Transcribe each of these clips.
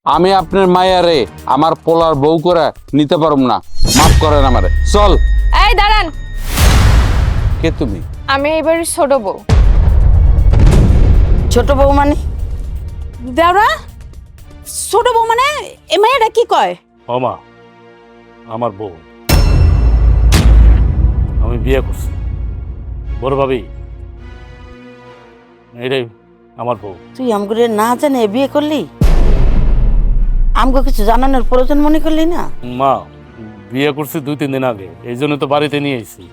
আমি আপনার মায়ারে আমার পোলার বউ করে নিতে পারব না, মাফ করেন আমারে। চল। এই দাঁড়ান, কে তুমি? আমি এবার ছোট বউ। ছোট বউ মানে? দেওরা ছোট বউ মানে? এ মায়েরা কি কয়? ও মা, আমার বউ, আমি বিয়ে করছি। বড় ভাবি, এটাই আমার বউ। তুই আমগুলো না জানে বিয়ে করলি? আমগো কিছু জানানোর প্রয়োজন মনে করলি না? মা, বিয়ে করছি 2-3 দিন আগে, এই জন্য তো বাড়িতে নিয়ে এসেছি।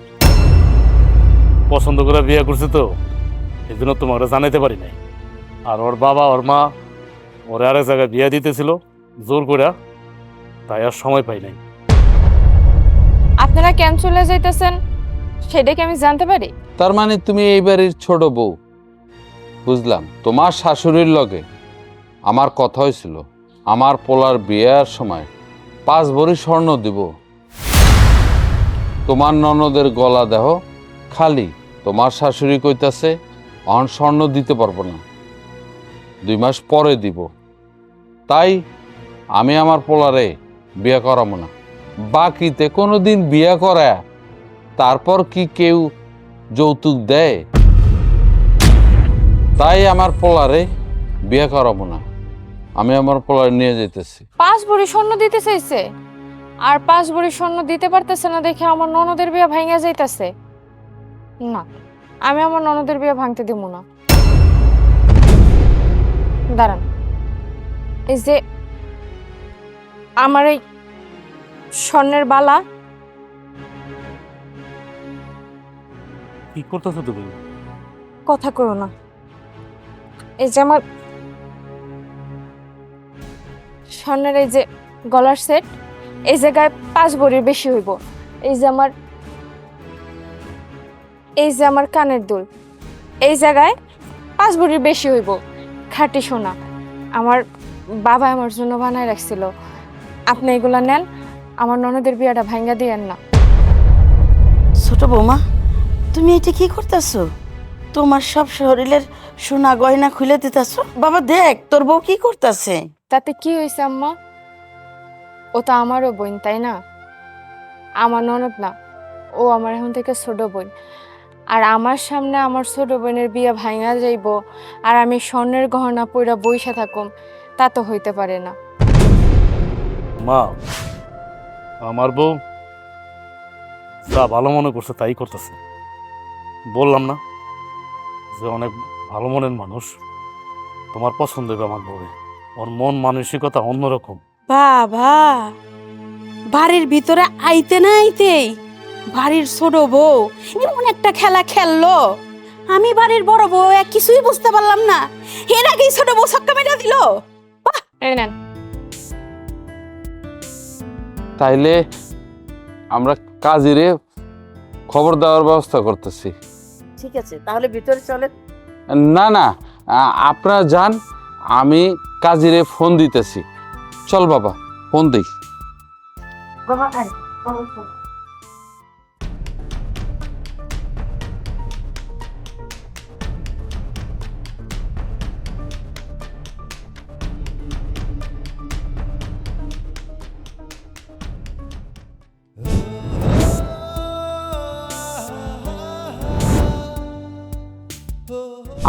পছন্দ করে বিয়ে করছি তো, এই জন্য তোমাকে জানাইতে পারি নাই। আর ওর বাবা ওর মা ওর আরেক জায়গায় বিয়ে দিতেছিল জোর করে, তাই আর সময় পাই নাই। আপনারা কেন চলে যাইতেছেন সেটা কি আমি জানতে পারি? তার মানে তুমি এই বাড়ির ছোট বউ? বুঝলাম। তোমার শাশুড়ির লগে আমার কথা হয়েছিল, আমার পোলার বিয়ের সময় 5 ভরি স্বর্ণ দিব। তোমার ননদের গলা দেহ খালি। তোমার শাশুড়ি কইতাছে অন স্বর্ণ দিতে পারবো না, 2 মাস পরে দিব। তাই আমি আমার পোলারে বিয়ে করাবো না। বাকিতে কোনোদিন বিয়ে করা তারপর কি কেউ যৌতুক দেয়? তাই আমার পোলারে বিয়ে করাবো না। আমি আমার পোলারে নিয়ে যেতেছি। 5 ভরি স্বর্ণ দিতে চাইছে, আর 5 ভরি স্বর্ণ দিতে পারতেছে না দেখে আমার ননদের বিয়ে ভাঙা যাইতেছে। না, আমি আমার ননদের বিয়ে ভাঙতে দিব না। দাঁড়ান, এই যে আমার এই স্বর্ণের বালা, কি করতেছো তুমি? কথা করো না। এই যে আমার স্বর্ণের এই যে গলার সেট, এই জায়গায় 5 ভরির বেশি হইব। এই যে আমার কানের দুল, এই জায়গায় 5 ভরির বেশি হইব। খাঁটি সোনা, আমার বাবা আমার জন্য বানায় রাখছিল। আপনি এগুলা নেন, আমার ননদের বিয়াটা ভাঙ্গা দিয়েন না। ছোট বৌমা, তুমি এটা কি করতেছো? তোমার সব শরীরের সোনা গয়না খুলে দিতেছো? বাবা দেখ তোর বউ কি করতেছে। তাতে কি হয়েছে আম্মা? ও তো আমারও বোন, তাই না? আমার ননদ না, ও আমার এখন থেকে ছোট বোন। আর আমার সামনে আমার ছোট বোনের বিয়ে ভাঙা যাইব আর আমি স্বর্ণের গহনা পইরা বইসা থাকুম, তা তো হইতে পারে না। মা, আমার বউ যা ভালো মনে করছে তাই করতেছে। বললাম না যে অনেক ভালো মনের মানুষ, তোমার পছন্দ হবে আমার বউয়ে। ওর মন মানসিকতা অন্যরকম। বাবা, বাড়ির ভিতরে আইতে না আইতেই বাড়ির ছোট বউ এমন একটা খেলা খেললো, আমি বাড়ির বড় বউ কিছুই বুঝতে পারলাম না। এর আগেই ছোট বউ ছক্কা মেরে দিল। এই নেন। তাইলে আমরা কাজীরে খবর দেওয়ার ব্যবস্থা করতেছি। ঠিক আছে, তাহলে ভিতরে চলেন। না না, আপনারা যান, আমি কাজীরে ফোন দিতেছি। চল বাবা, ফোন দিই। বাবা আয়।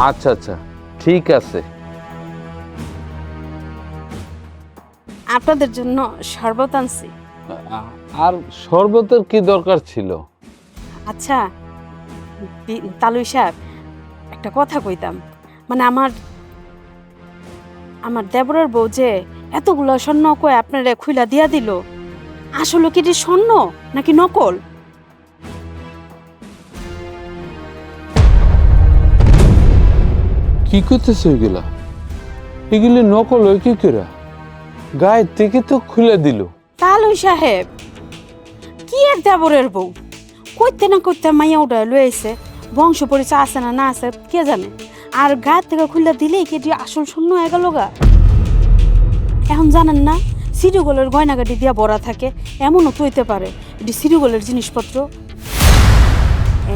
আচ্ছা আচ্ছা, ঠিক আছে। আপনাদের জন্য শরবত আনছি। আর শরবতের কি দরকার ছিল? আচ্ছা তালুই সাহেব, একটা কথা কইতাম। মানে আমার দেবরের বউ যে এতগুলো স্বর্ণ কয়ে আপনারা খুইলা দিয়া দিল, আসলে কি এটি স্বর্ণ নাকি নকল? কি করতেছে এগুলা? এগুলি নকল হয় কি করে? গায়ে থেকে তো খুলে দিল। তালুই সাহেব, কি আর দেবরের বউ কইতে না কইতে মাইয়া উড়ায় লইছে। বংশ পরিচয় আছে না না আছে কে জানে। আর গায়ে থেকে খুলে দিলেই কি এটি আসল স্বর্ণ হয়ে গেল গা? এখন জানেন না সিরিগোলের গয়নাগাটি দিয়া ভরা থাকে, এমনও তো হইতে পারে এটি সিরিগোলের জিনিসপত্র।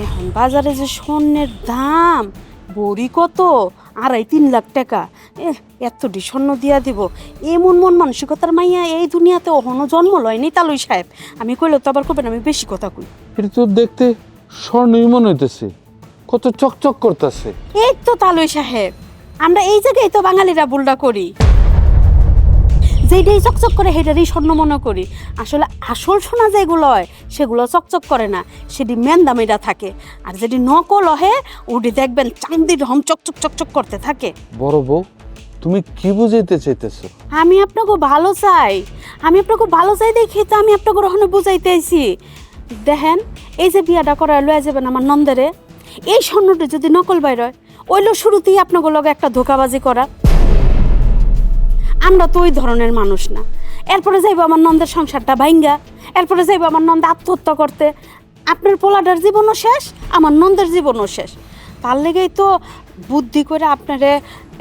এখন বাজারে যে স্বর্ণের দাম, বড়ি কত 2.5-3 লাখ টাকা। এতটি স্বর্ণ দিয়া দিব, এমন মন মানসিকতার মাইয়া এই দুনিয়াতে অহনো জন্ম লয়নি তালুই সাহেব। আমি কইলে তো আবার করবেন আমি বেশি কথা কই। এটা তো দেখতে স্বর্ণই মনে হইতেছে, কত চকচক করতেছে। এই তো তালুই সাহেব, আমরা এই জায়গায় তো বাঙালিরা ভুলটা করি, যেটাই চকচক করে সেটারই স্বর্ণ মনে করি। আসলে আসল সোনা যেগুলো হয় সেগুলো চকচক করে না, সেটি মেন্দামেরা থাকে। আর যেটি নকল হয় ওটি দেখবেন চান্দির হম চকচক চকচক করতে থাকে। বড় বউ, তুমি কি বুঝাইতে চাইতেছো? আমি আপনাকে ভালো চাই, আমি আপনাকে ভালো চাই দেখি তো আমি আপনাকে ওখানে বুঝাইতে আইছি। দেখেন, এই যে বিয়াটা করা লয়ে যাবেন আমার নন্দেরে, এই স্বর্ণটি যদি নকল বাইর হয় ওইলো শুরুতেই আপনাকে লগে একটা ধোকাবাজি করা। আমরা তো ওই ধরনের মানুষ না। এরপরে যাইবো আমার নন্দের সংসারটা ভাঙ্গা, এরপরে যাইবো আমার নন্দ আত্মহত্যা করতে। আপনার পোলাটার জীবনও শেষ, আমার নন্দের জীবনও শেষ। তার লেগেই তো বুদ্ধি করে আপনারে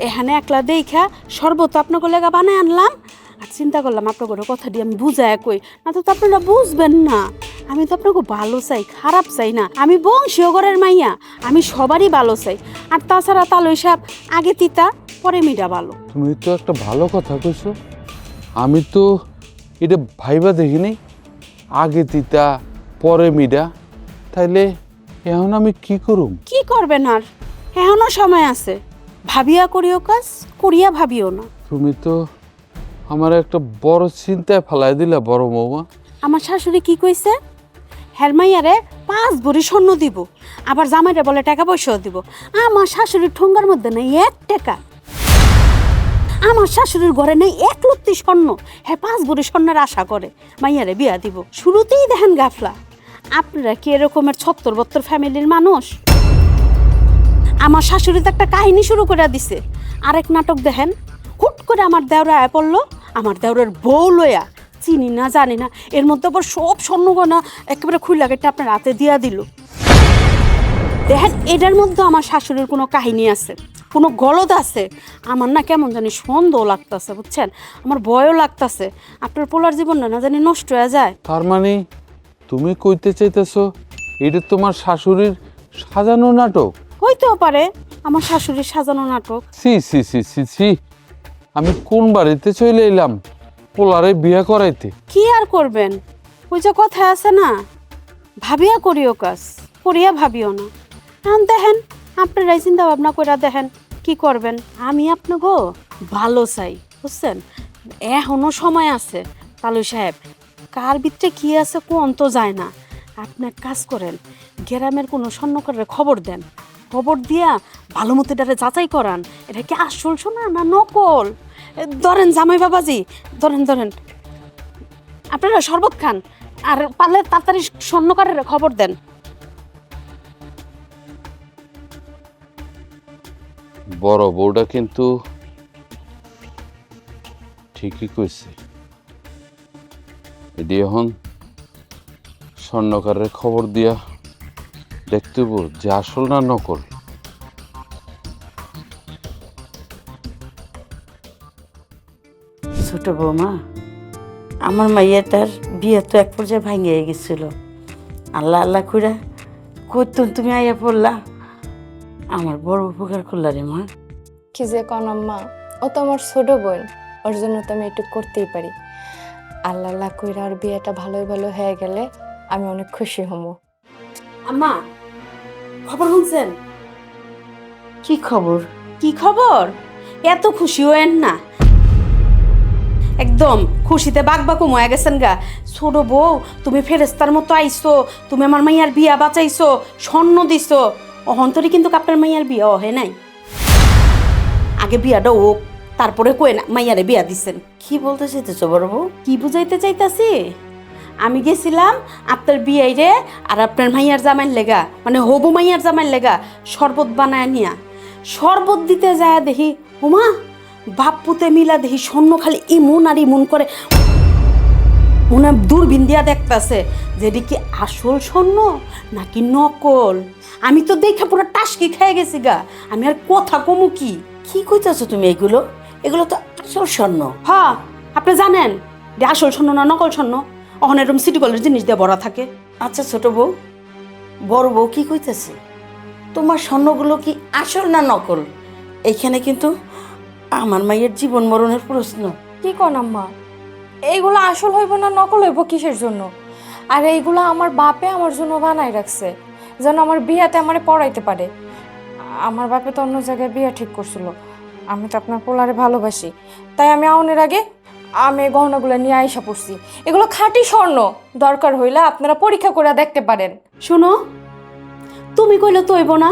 এখানে একলা দেখা শরবত আপনাকে লেগা বানায় আনলাম। আর চিন্তা করলাম আপনাকে কথা দিয়ে আমি বুঝায় কই, না তো আপনারা বুঝবেন না। আমি তো আপনাকে ভালো চাই, খারাপ চাই না। আমি বংশীয় ঘরের মাইয়া, আমি সবারই ভালো চাই। আর তাছাড়া তালই সাহেব আগে তিতা পরে মিঠা ভালো। তুমি তো একটা ভালো কথা কইছো, আমি তো এটা ভাইবা দেখিনি। আগে তিতা পরে মিডা, তাইলে এখন আমি কি করুম? কি করবেন আর, এখনো সময় আছে। ভাবিয়া করিও কাজ, করিয়া ভাবিও না। তুমি তো আমার একটা বড় চিন্তায় ফেলাই দিলা বড় বৌমা। আমার শাশুড়ি কি কইছে, হেরমাইয়ারে 5 ভরি স্বর্ণ দিব, আবার জামাইরে বলে টাকা পয়সাও দিব। আমার শাশুড়ির ঠোঙ্গার মধ্যে নেই 1 টাকা, আমার শাশুড়ির ঘরে নেই 1 লত্তি স্বর্ণ। হ্যাঁ, 5 ভরি স্বর্ণের আশা করে মাইয়ারে বিয়া দিব। শুরুতেই দেখেন গাফলা। আপনারা কি এরকমের 76-72 ফ্যামিলির মানুষ? আমার শাশুড়ি তো একটা কাহিনী শুরু করে দিছে। আরেক নাটক দেখেন, হুট করে আমার দেওরা আয়া পড়লো, আমার দেওরের বউ লইয়া, চিনি না জানি না, এর মধ্যে আবার সব স্বর্ণগয়না একেবারে খুইলা কেটে আপনার হাতে দিয়া দিল। দেখেন, এটার মধ্যে আমার শাশুড়ির কোনো কাহিনী আছে, কোনো গলদ আছে। আমার না কেমন জানি সন্দেহ লাগতেছে, বুঝছেন? আমার ভয়ও লাগতেছে আপনার পোলার জীবনটা না জানি নষ্ট হয়ে যায়। তার মানে তুমি কইতে চাইতেছো এটা তোমার শাশুড়ির সাজানো নাটক? হইতেও পারে আমার শাশুড়ির সাজানো নাটক। সি সি সি সি সি, আমি কোন বাড়িতে চলে এলাম পোলারে বিয়ে করাইতে? কি আর করবেন, ওই যে কথা আছে না, ভাবিয়া করিও কাজ, করিয়া ভাবিও না। এখন দেখেন, আপনারাই চিন্তা ভাবনা করে দেখেন কি করবেন। আমি আপনাকে ভালো চাই, বুঝছেন? এখনো সময় আছে তালুই সাহেব, কার ভিতরে কি আছে কোন তো যায় না। আপনি এক কাজ করেন, গ্রামের কোনো স্বর্ণকারের খবর দেন, খবর দিয়া ভালো মতো এটারে যাচাই করান, এটা কি আসল সোনা না নকল। ধরেন জামাই বাবাজি, ধরেন ধরেন, আপনারা শরবত খান, আর পারলে তাড়াতাড়ি স্বর্ণকারের খবর দেন। বড় বউটা কিন্তু ঠিকই কইছে, এটি এখন স্বর্ণকারের খবর দিয়া দেখতে হইব যে আসল না নকল। ছোট বৌমা, আমার মাইয়াটার বিয়ে তো এক পর্যায়ে ভাঙিয়ে গেছিল। আল্লাহ আল্লাহ খুড়া কইতুন তুমি আইয়া পড়লা, আমার বড় উপকার করলা রে মা। কি যে কোন আম্মা, ও তো আমার ছোট বোন, ওর জন্য তো আমি একটু করতেই পারি। আল্লাহ আল্লাহ কইরা আর বিয়েটা ভালোই ভালো হয়ে গেলে আমি অনেক খুশি হব। আম্মা, খবর শুনছেন? কি খবর? কি খবর? এত খুশি হয়েন না, একদম খুশিতে বাকবাকুম হয়ে গেছেন গা। ছোট বউ, তুমি ফেরেস্তার মতো আইছো, তুমি আমার মাইয়ার বিয়া বাঁচাইছো, স্বর্ণ দিছো। অহন্তরে কিন্তু আপনার মাইয়ার বিয়া হয় নাই, আগে বিয়াটা হোক, তারপরে কই না মাইয়ারে বিয়া দিছেন। কি বলতে চাইতেছো বড় বউ? কি বুঝাইতে চাইতাছি, আমি গেছিলাম আপনার বিয়াই রে আর আপনার মাইয়ার জামাইয়ের লেগা, মানে হবু মাইয়ার জামাইয়ের লেগা শরবত বানায় নিয়া, শরবত দিতে যায় দেখি ওমা বাপ পুতে মিলা দেখি স্বর্ণ খালি ইমুন আর ইমুন করে, মনে দূরবীন দিয়া দেখতেছে যেটি কি আসল স্বর্ণ নাকি নকল। আমি তো দেখে পুরো টাসকি খেয়ে গেছি গা, আমি আর কথা কমু কি। কি কইতাছো তুমি এগুলো? এগুলো তো আসল স্বর্ণ। হ্যাঁ, আপনি জানেন যে আসল স্বর্ণ না নকল স্বর্ণ? অহন এরকম সিটি কলের জিনিস দিয়ে ভরা থাকে। আচ্ছা ছোট বউ, বড় বউ কি কইতেছে? তোমার স্বর্ণগুলো কি আসল না নকল? এইখানে কিন্তু আমার মায়ের জীবন মরণের প্রশ্ন। কি কন আম্মা, এইগুলো আসল হইব না নকল হইব কিসের জন্য? আর এইগুলো আমার বাপে আমার জন্য বানাই রাখছে, যেন আমার বিয়াতে আমারে পড়াইতে পারে। আমার বাপে তো অন্য জায়গায় বিয়া ঠিক করছিল। আমি তো আপনার পোলারে ভালোবাসি, তাই আমি আউনের আগে আমি এই গহনাগুলো নিয়ে আইসা পড়ছি। এগুলো খাঁটি স্বর্ণ, দরকার হইলে আপনারা পরীক্ষা করে দেখতে পারেন। শোনো, তুমি কইলে তো হইব না,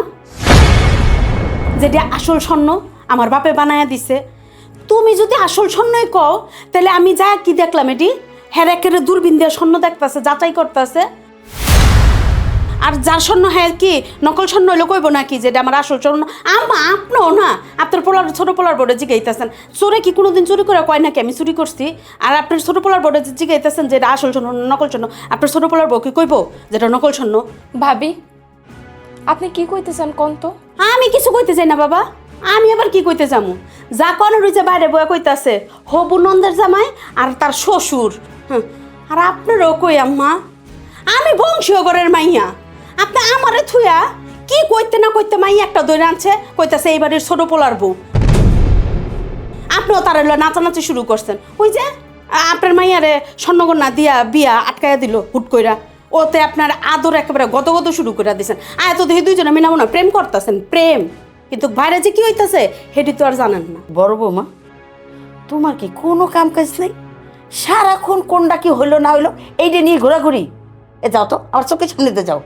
যেটা আসল স্বর্ণ আমার বাপে বানায়া দিছে। তুমি যদি আসল স্বর্ণই কও, তাহলে আমি যা কি দেখলাম এটি হ্যাঁ একেবারে দূরবীন দিয়ে স্বর্ণ দেখতেছে, যাচাই করতেছে। আর যার স্বর্ণ হ্যাঁ কি নকল স্বর্ণ হইলে কইব নাকি যেটা আমার আসল স্বর্ণ? আপনিও না আপনার পোলার ছোট পোলার বোর্ডে জিগাইতেছেন, চোরে কি কোনোদিন চুরি করে কয় নাকি আমি চুরি করছি? আর আপনার ছোট পোলার বোর্ডে জিগাইতেছেন যেটা আসল স্বর্ণ নকল স্বর্ণ, আপনার ছোট পোলার বউ কি কইব যেটা নকল স্বর্ণ? ভাবি, আপনি কি কইতেছেন কোন তো? আমি কিছু কইতে চাই না বাবা, আমি আবার কি কইতে যামু? যা কন রইছে বাইরে বয়া কইতাছে হবু নন্দের জামাই আর তার শ্বশুর। হ্যাঁ, আর আপনারও কই আম্মা, আমি বংশীয় ঘরের মাইয়া, আপনি আমারে থুয়া কি কইতে না কইতে মাইয়া একটা দই আনছে কইতাছে এই বাড়ির ছোট পোলার বউ। আপনিও তার নাচানাচি শুরু করছেন। ওই যে আপনার মাইয়ারে স্বর্ণগন্যা দিয়া বিয়া আটকাইয়া দিল হুট কইরা, ওতে আপনার আদর একেবারে গত শুরু করে দিয়েছেন। আয় তো দেখি দুইজনে মিনা মনে প্রেম করতেছেন, প্রেম, কিন্তু বাইরে যে কি হইতাছে সেটি তো আর জানেন না। বড় বৌমা, তোমার কি কোনো কাম কাজ নেই? সারাক্ষণ কোনটা কি হইলো না হইলো এইটা নিয়ে ঘোরাঘুরি। এ যাও তো, আমার চোখের সামনেতে যাও।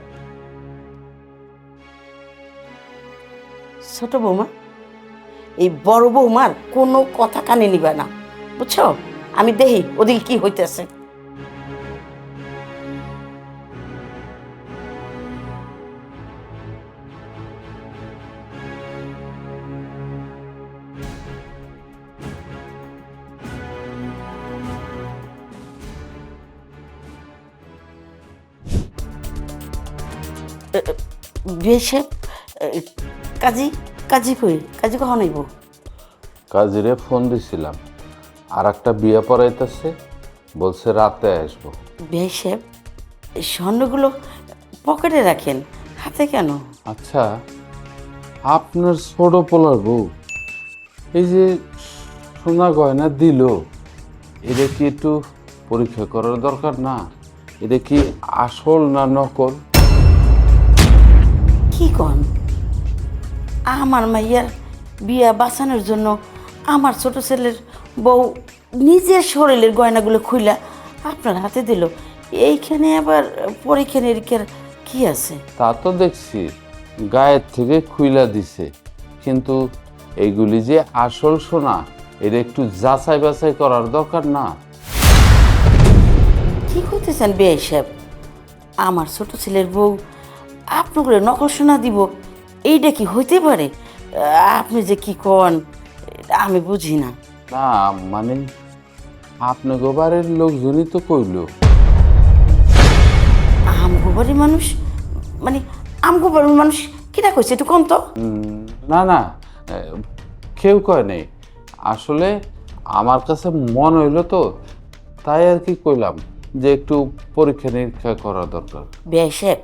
ছোট বৌমা, এই বড় বৌমার কোনো কথা কানে নিবে না, বুঝছো? আমি দেখি ওদিকে কি হইতেছে। বেশে কাজী কাজী কই? কাজী কখন আইব? কাজিরে ফোন দিছিলাম, আর একটা বিয়ে পড়াইতেছে, বলছে রাতে আসবো। বেশে স্বর্ণগুলো পকেটে রাখেন, হাতে কেন? আচ্ছা, আপনার ছোট পোলার বউ এই যে সোনা গয়না দিল, এটা কি একটু পরীক্ষা করার দরকার না? এটা কি আসল না নকল? কি কন? আমার মাইয়ার বিয়া বাঁচানোর জন্য আমার ছোট ছেলের বউ নিজের শরীরের গয়নাগুলো খুইলা আপনার হাতে দিল, এইখানে আবার পরীক্ষা নিরীক্ষার কি আছে? তা তো দেখছি গায়ের থেকে খুইলা দিছে, কিন্তু এইগুলি যে আসল সোনা এটা একটু যাচাই বাছাই করার দরকার না? কি করতেছেন বেআই সাহেব? আমার ছোট ছেলের বউ আপনাগুলো নকল সোনা দিব, এইটা কি হইতে পারে? আপনি যে কি কন আমি বুঝি না। না মানে আপনি গোবারের লোকজনই তো কইল। আমগো বাড়ির মানুষ মানে আমগো বাড়ির মানুষ কিটা কইছে একটু কম তো? না না, কেউ কয় নেই, আসলে আমার কাছে মনে হইলো তো, তাই আর কি কইলাম যে একটু পরীক্ষা নিরীক্ষা করা দরকার। বেআই সাহেব,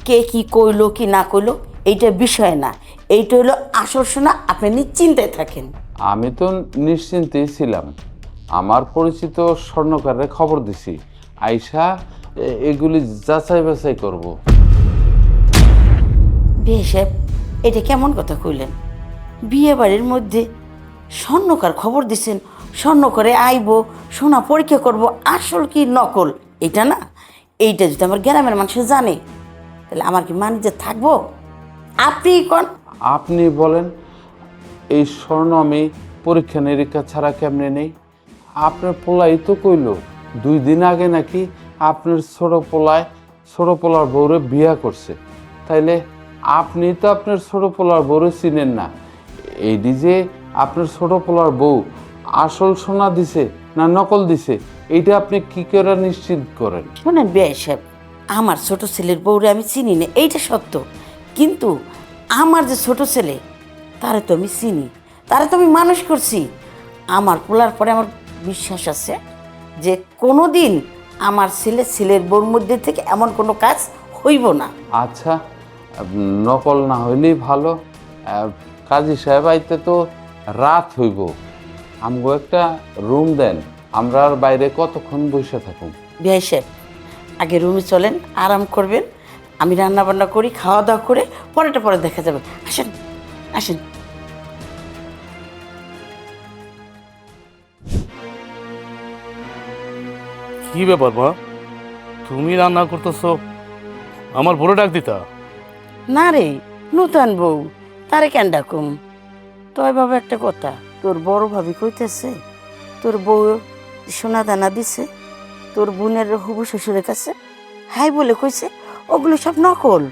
কে কি কইলো কি না কইলো এইটা বিষয় না, এইটা হলো আসল সোনা, আপনি নিশ্চিন্তায় থাকেন। আমি তো নিশ্চিন্তেই ছিলাম, আমার পরিচিত স্বর্ণকারের খবর দিছি, আইসা এগুলি যাচাই বাছাই করব। বেআই সাহেব, এটা কেমন কথা কইলেন? বিয়ে বাড়ির মধ্যে স্বর্ণকার খবর দিছেন, স্বর্ণকারে আইব, সোনা পরীক্ষা করব আসল কি নকল, এটা না, এইটা যদি আমার গ্রামের মানুষ জানে তাহলে আমার কি মানিজ্য থাকবো? আপনি কোন? আপনি বলেন, এই স্বর্ণ আমি পরীক্ষা নিরীক্ষা ছাড়া কেমনে নেই? আপনার পোলাই তো কইল 2 দিন আগে নাকি আপনার ছোট পোলার বউরে বিয়া করছে, তাইলে আপনি তো আপনার ছোট পোলার বউরে চিনেন না। এইটি যে আপনার ছোট পোলার বউ আসল সোনা দিছে না নকল দিছে, এইটা আপনি কি করে নিশ্চিত করেন? শোনেন বেআই সাহেব, আমার ছোট ছেলের বউরে আমি চিনি না, এইটা সত্য, কিন্তু আমার যে ছোট ছেলে তারে তো আমি চিনি, তারে তো আমি মানুষ করছি। আমার পোলার পরে আমার বিশ্বাস আছে যে কোনো দিন আমার ছেলের বউর মধ্যে থেকে এমন কোনো কাজ হইব না। আচ্ছা, নকল না হইলেই ভালো। কাজী সাহেব আইতে তো রাত হইব, আমগো একটা রুম দেন, আমরা আর বাইরে কতক্ষণ বসে থাকুন। বিয়াই সাহেব, আগে রুমে চলেন, আরাম করবেন, আমি রান্না বান্না করি, খাওয়া দাওয়া করে পরেটা পরে দেখা যাবে। আসেন আসেন। কি ব্যাপার মা, তুমি রান্না করতেছো, আমার বড় ডাক দিতা? না রে, নতুন বউ, তারে কেন ডাকুম? তয় বাবা একটা কথা, তোর বড় ভাবি কইতেছে তোর বউ সোনা দানা দিছে তোর বোনের হবু শ্বশুরের কাছে, হাই বলে কইছে ওগুলো সব নকল।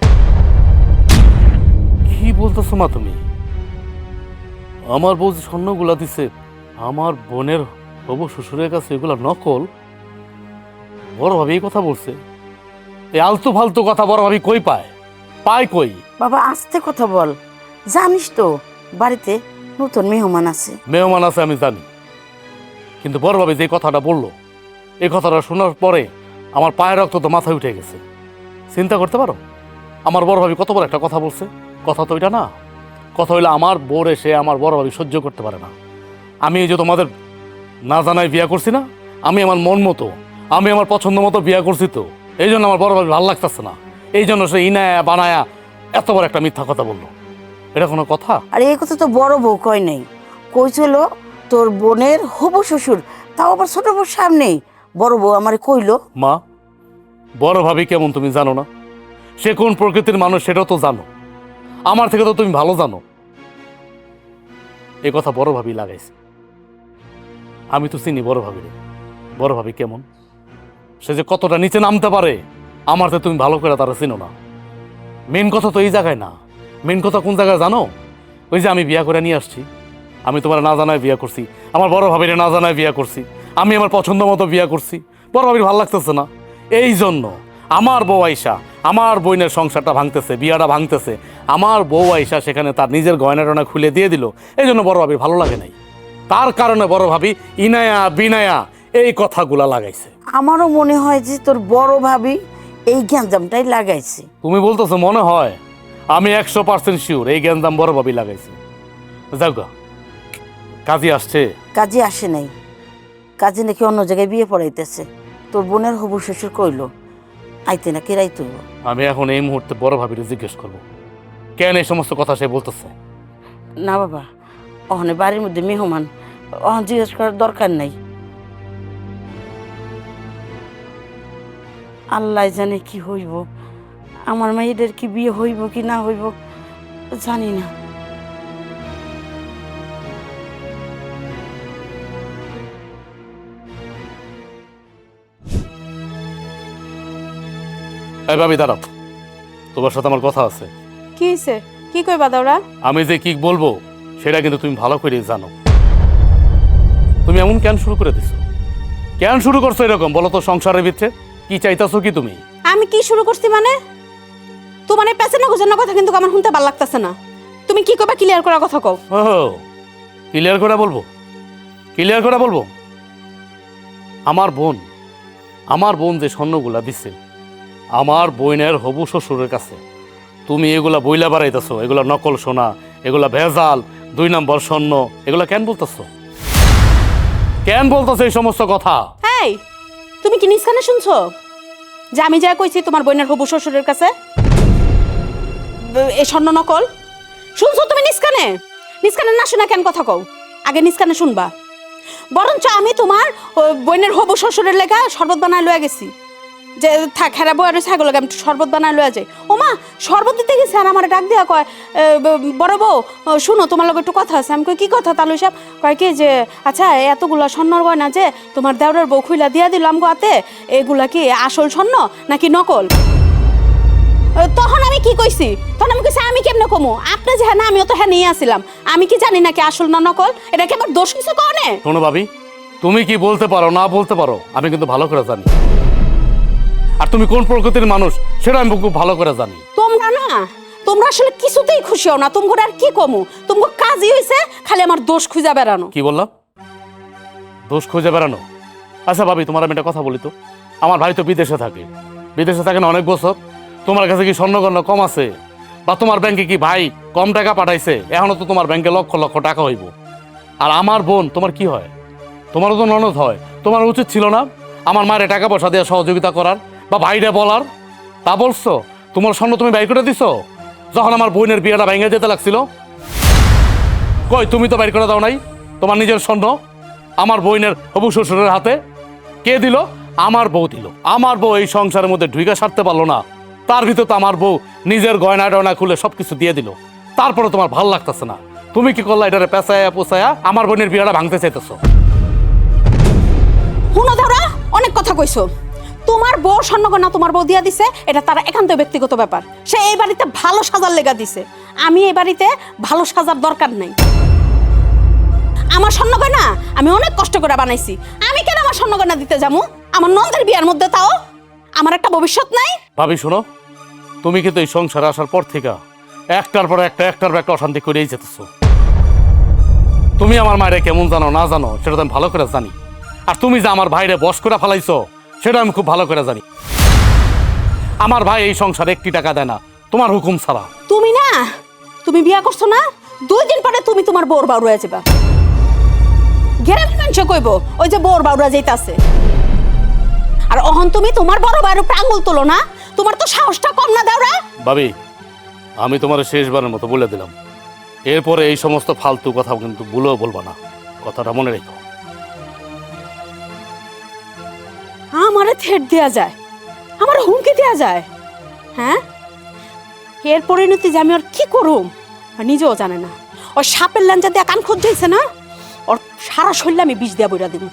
কি বলতেছো মা তুমি? আমার বউ যে স্বর্ণগুলা দিছে আমার বোনের হবু শ্বশুরের কাছে, এগুলা নকল? বড় ভাবি এই কথা বলছে? এই আলতু ফালতু কথা বড় ভাবি কই পায়? পায় কই? বাবা আস্তে কথা বল, জানিস তো বাড়িতে নতুন মেহমান আছে। মেহমান আছে আমি জানি, কিন্তু বড় ভাবি যে কথাটা বললো, এই কথাটা শোনার পরে আমার পায়ের রক্ত তো মাথায় উঠে গেছে। চিন্তা করতে পারো আমার বড় ভাবি কত বড় একটা কথা বলছে? কথা তো এটা না, কথা হইলে আমার বোর এসে আমার বড় ভাবি সহ্য করতে পারে না। আমি এই যে তোমাদের না জানাই বিয়া করছি না, আমি আমার মন মতো, আমি আমার পছন্দ মতো বিয়া করছি, তো এই জন্য আমার বড় ভাবি ভালো লাগতেছে না, এই জন্য সে ইনায়া বানায়া এত বড় একটা মিথ্যা কথা বললো। এটা কোনো কথা? আর এই কথা তো বড় বউ কয় নাই, কইছিল তোর বোনের হবু শ্বশুর, তাও আবার ছোট বউর সামনেই বড় বউ আমারে কইলো। মা, বড় ভাবি কেমন তুমি জানো না? সে কোন প্রকৃতির মানুষ সেটাও তো জানো, আমার থেকে তো তুমি ভালো জানো। এই কথা বড় ভাবি লাগাইছে, আমি তো চিনি বড় ভাবিরে। বড় ভাবি কেমন, সে যে কতটা নিচে নামতে পারে আমার তো তুমি ভালো করে তারা চিনো না। মেন কথা তো এই জায়গায় না, মেন কথা কোন জায়গায় জানো? ওই যে আমি বিয়া করে নিয়ে আসছি, আমি তোমার না জানায় বিয়া করছি, আমার বড় ভাবিরে না জানায় বিয়া করছি, আমি আমার পছন্দ মতো বিয়া করছি, বড় ভাবির ভালো লাগতেছে না, এই জন্য আমার বউ আইসা আমার বোনের সংসারটা ভাঙতেছে, বিয়াটা ভাঙতেছে, আমার বউ আইসা সেখানে তার নিজের গয়না টয়না খুলে দিয়ে দিল, এই জন্য বড় ভাবির ভালো লাগে নাই, তার কারণে বড় ভাবি ইনায়া বিনায়া এই কথাগুলা লাগাইছে। আমারও মনে হয় যে তোর বড় ভাবি এই গ্যাঞ্জামটাই লাগাইছে। তুমি বলতেছো মনে হয়, আমি 100% শিওর এই জ্ঞানদাম বড় ভাবি লাগাইছে। যাও গা, কাজী আসছে। কাজে আসে নাই, কাজে নাকি অন্য জায়গায় বিয়ে পড়াইতেছে, তোর বোনের হবু শ্বশুর কইলো আইতে নাকি রাইত। আমি এখন এই মুহূর্তে বড় ভাবিরে জিজ্ঞেস করবো কেন এই সমস্ত কথা সে বলতেছে। না বাবা, ওখানে বাড়ির মধ্যে মেহমান, ওখানে জিজ্ঞেস করার দরকার নাই। আল্লাহ জানে কি হইব, আমার মেয়েদের কি বিয়ে হইব কি না হইব জানি না। এই ভাবি দাঁড়াও, তোমার সাথে আমার কথা আছে। কি হয়েছে? কি কইবা দাওরা? আমি যে কি বলবো সেটা কিন্তু তুমি ভালো করে জানো। তুমি এমন কেন শুরু করে দিছো? কেন শুরু করছো এরকম বলো তো? সংসারের ভিতরে কি চাইতাছো কি তুমি? আমি কি শুরু করছি মানে? তোমার এই পেছনে গোছানোর কথা কিন্তু আমার শুনতে ভালো লাগতেছে না। তুমি কি কইবা ক্লিয়ার করার কথা কও। ও ক্লিয়ার করে বলবো, ক্লিয়ার করে বলবো। আমার বোন যে স্বর্ণগুলা দিচ্ছে আমার বোনের হবু শ্বশুরের কাছে, তুমি এগুলা বইলা বাড়াইতেছো এগুলা নকল সোনা, এগুলা ভেজাল, 2 নম্বর স্বর্ণ, এগুলা কেন বলতেছো? কেন বলতেছো এই সমস্ত কথা? এই তুমি কি নিজ কানে শুনছো যে আমি যা কইছি তোমার বোনের হবু শ্বশুরের কাছে এই স্বর্ণ নকল? শুনছো তুমি নিজ কানে? নিজ কানে না শোনা কেন কথা কও? আগে নিজ কানে শুনবা। বরঞ্চ আমি তোমার বোনের হবু শ্বশুরের লেখা শরবত বানায় লয়ে গেছি, যে থাক হেরা বই আর ছাগলকে আমি শরবত বানায় লয়ে যাই। ও মা, শরবত দিতে গেছে আর আমার ডাক দিয়া কয়, বড় বউ শুনো তোমার লগে একটু কথা আছে। আমি কই কি কথা তালু সাহেব? কয় কি যে আচ্ছা এতগুলা স্বর্ণর গয়না যে তোমার দেওরের বউ খুইলা দিয়া দিলাম গো হাতে, এগুলা কি আসল স্বর্ণ নাকি নকল? তখন আমি কি কইছি? তখন আমি কইছি আমি কেমনে কমু? আপনি যে হ্যাঁ না আমিও তো হ্যাঁ নিয়ে আসছিলাম, আমি কি জানি নাকি আসল না নকল? এটা কি আমার দোষ কিছু কনে? শোনো ভাবি, তুমি কি বলতে পারো না বলতে পারো আমি কিন্তু ভালো করে জানি, আর তুমি কোন প্রকৃতির মানুষ সেটা আমি খুব ভালো করে জানি। তোমরা না, তোমরা আসলে কিছুতেই খুশি হও না। তোমরা আর কি কমু? তোমরা কাজই হইছে খালি আমার দোষ খুঁজা বেড়ানো। কি বললাম? দোষ খুঁজে বেড়ানো? আচ্ছা ভাবি, তোমার আমি একটা কথা বলি তো, আমার ভাই তো বিদেশে থাকে, বিদেশে থাকে না অনেক বছর, তোমার কাছে কি স্বর্ণগণ্য কম আছে? বা তোমার ব্যাংকে কি ভাই কম টাকা পাঠাইছে? এখনো তো তোমার ব্যাংকে লক্ষ লক্ষ টাকা হইব, আর আমার বোন তোমার কি হয়? তোমারও তো ননদ হয়। তোমার উচিত ছিল না আমার মায়ের টাকা পয়সা দিয়ে সহযোগিতা করার বা ভাইরে বলার? তা বলছো? তোমার স্বর্ণ তুমি বাইর করে দিছো যখন আমার বোনের বিয়েটা ভেঙে যেতে লাগছিল? কই, তুমি তো বাইর করে দাও নাই তোমার নিজের স্বর্ণ আমার বোনের হবু শ্বশুরের হাতে। কে দিল? আমার বউ দিল। আমার বউ এই সংসারের মধ্যে ঢুকে সারতে পারলো না, তার ভিতর তো আমার বউ নিজের গয়না টয়না খুলে সবকিছু দিয়ে দিল। তারপরে তোমার ভাল লাগতেছে না, তুমি কি করলা? এটারে পেঁচায়া পোছায়া আমার বোনের বিয়েটা ভাঙতে চাইতেছো। হুনো ধরা অনেক কথা কইছো। তোমার বউ স্বর্ণগয়না তোমার বউ দিয়া দিছে, এটা তার একান্ত ব্যক্তিগত ব্যাপার। সে এই বাড়িতে ভালো সাজার লেগা দিছে, আমি এই বাড়িতে ভালো সাজার দরকার নেই। আমার স্বর্ণগয়না আমি অনেক কষ্ট করে বানাইছি, আমি কেন আমার স্বর্ণগয়না দিতে যাবো আমার নন্দের বিয়ার মধ্যে? তাও আমার একটা ভবিষ্যৎ নাই? ভাবি শোনো, তুমি কিন্তু এই সংসারে আসার পর থেকে একটার পর একটার পর একটা অশান্তি করেই যেতেছো। তুমি আমার মায়ের কেমন জানো না জানো সেটা তো আমি ভালো করে জানি, আর তুমি যে আমার ভাইরে বশ করে ফেলাইছো সেটা আমি খুব ভালো করে জানি। আমার ভাই এই সংসারে একটি টাকা দেয় না তোমার হুকুম ছাড়া। তুমি বিয়া করছো না, 2 দিন পরে তুমি তোমার বউর বাউরা যাবা। গ্রামের মানুষ কইব ওই যে বউর বাউরা যাইতাছে। আর অহন তুমি তোমার বড় ভাইয়ের উপরে আঙুল তোলো না, তোমার তো সাহসটা কম না দেওরা। ভাবি, আমি তোমার শেষবারের মতো বলে দিলাম, এরপরে এই সমস্ত ফালতু কথা কিন্তু ভুলেও বলবা না, কথাটা মনে রেখো। আমারে থেট দেয়া যায়, আমার হুমকি দেয়া যায়, হ্যাঁ? এর পরিণতি যে আমি ওর কি করুম নিজেও জানে না। ওই সাপের ল্যাঞ্জা দিয়ে কান খোঁজ যাইছে না, ওর সারা শরীরে আমি বিষ দিয়া বইরা দিব।